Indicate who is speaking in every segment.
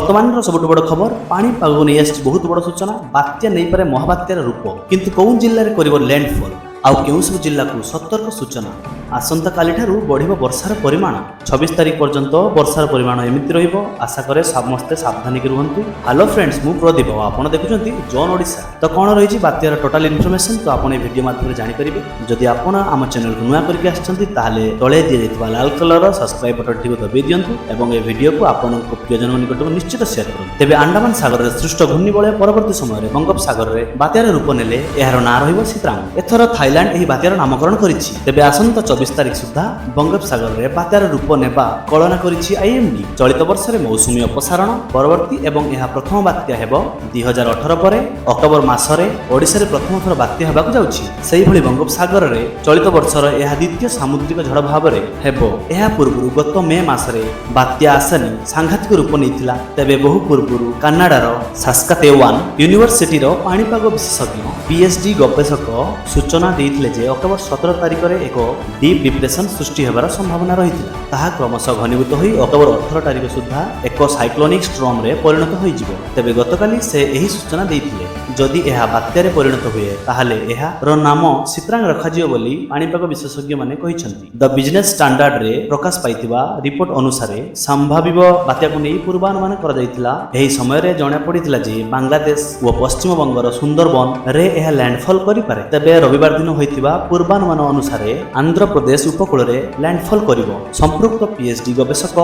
Speaker 1: वर्तमान सबुठ बड़ खबर पाणीपाग नहीं आसी बहुत बड़ सूचना बात्या नहीं पारे महाबात्यार रूप किंतु कौन जिले में कर लैंडफॉल आउ केउ सब जिला को सतर्क सूचना आसंता काली ठारू बढ़िब वर्षार परिमाण 26 तारिख पर्यंत वर्षार परिमाण एमिति रहिबो आशा करे समस्ते सावधानी के रुहंतु। हेलो फ्रेंड्स मु प्रदीप आपण देखुछंती जॉन ओडिशा तो कोन रहिछि बात्यार टोटल इन्फॉर्मेशन तो आपण ए वीडियो माध्यम रे जानि परिबे। जदि आपण आम चैनल को नुआ करके आछंती ताहाले तळे दिए जैतबा लाल कलर सब्सक्राइब बटन टिको दबे दियंतु एवं ए वीडियो को आपण को प्रियजन निकट में निश्चित शेयर करंतु। तेबे अंडमान सागर रे सृष्ट घूर्णिबलय परवर्ती समय रे बंगोपसागर रे बात्यार रूप नेले एहार ना रहिबो सीत्रांग। एथर थाईलैंड एही बात्यार नामकरण करिछि। तेबे आसंता 24 तारिख सुद्धा बंगोपसागर रे बात्यार रूप नेबा कल्पना करिछि आईएमडी। चलित वर्ष रे मौसुमी अपसारण परवर्ती एवं एहा प्रथम बात्या हेबो 2018 परे अक्टोबर मासरे ओडिसा रे प्रथम थर बात्या हेबाकु जाउछि। सेहि भली बंगोपसागर रे चलित वर्ष रे एहा द्वितीय सामुद्रिक झड़ भाव रे हेबो। एहा पूर्वरु गत मे मासरे बात्या आसनी सांघातिक रूप नेइथिला। तेबे बहु पूर्वरु कनाडार सास्काचुवान यूनिवर्सिटी रो पाणीपाग विशेषज्ञ पीएचडी गवेषक सूचना देइथिले जे अक्टोबर 17 तारिख रे एक डीप डिप्रेशन सृष्टि हेबार संभावना रहिथिला। ताहा क्रमशः घनीभूत होई अक्टोबर 18 तारिख सुद्धा एक साइक्लोनिक स्ट्रॉम रे परिणत होई जिवो। तेबे गतकाली से एही सूचना देइथिले जदि एहा बात्या रे परिणत हुए ताहाले एहा रो नाम सीत्रांग रखा जियो बोली पाणीपाग विशेषज्ञ माने कहिसंती। द बिजनेस स्टैंडर्ड रे प्रकाश पाइतिबा रिपोर्ट अनुसार संभावित बात्या को नै पूर्वानुमान करा जायतिला। एही समय रे जणा पडितिला जे बांग्लादेश व पश्चिम बंगर सुंदरबन रे एहा लैंडफॉल करि पारे। तबे रविवार दिन होइतिबा पूर्वानुमान अनुसार आंध्र प्रदेश उपकूल रे लैंडफॉल करिवो। संपृक्त पीएचडी गवेषक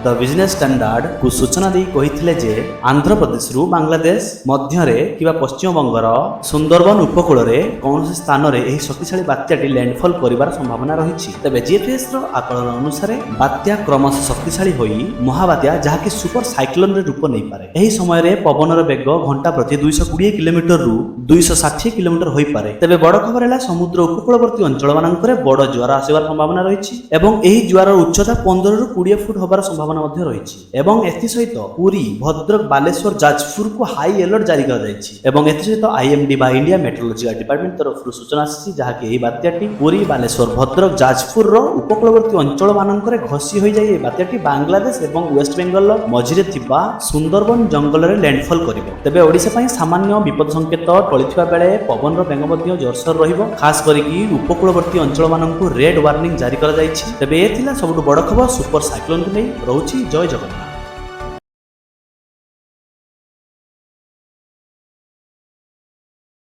Speaker 1: द बिजनेस स्टैंडर्ड को सूचना दी कहिथिले जे आंध्र प्रदेश रु बांग्लादेश मध्य रे किबा पश्चिम बंगर सुंदरबन उपकूल रे कौन स्थान रे एही शक्तिशाली बात्याटी लैंडफॉल करिवार संभावना रहिछि। तबे जीएफएस रो आकलन अनुसार बात्या क्रमशः शक्तिशाली होई महाबात्या जहाकि सुपर साइक्लोन रे रूप नै पारे। एही समय रे पवन रो वेग घंटा प्रति 220 किलोमीटर रु 260 किलोमीटर होई पारे। तबे बड़ खबर हैला समुद्र उपकूलवर्ती अंचल मानकरे बड़ ज्वार आसीबार संभावना रहिछि एवं एही ज्वार उच्चता 15 रु 20 फुट होबार संभावना मध्ये रहिछि एवं एथि सहित पुरी भद्रक बालेश्वर जाजपुर को हाई अलर्ट जारी करा जायछि एवं एथि सहित आईएमडी बा इंडिया मेट्रोलॉजिकल डिपार्टमेंट तरफ सूचना आछि जहाकि एही बात्याटी पुरी बालेश्वर भद्रक जाजपुर रो उपकूलवर्ती अंचल मानकरे घसी होई जाय। बात्याटी बांग्लादेश एवं वेस्ट बेंगल मझिरे थिबा सुंदरबन जंगल रे लैंडफॉल करिवो। तबे ओडिसा पई सामान्य विपद संकेत टळिथिबा बेले पवन रो बेग मध्ये जोरसोर रहिबो। खास करिकि उपकूलवर्ती अंचल माननकु रेड वार्निंग जारी करा जायछि। तबे ए थिला सबटु बड़ खबर सुपर साइक्लोन को नै रहउछि। जय जगन्नाथ।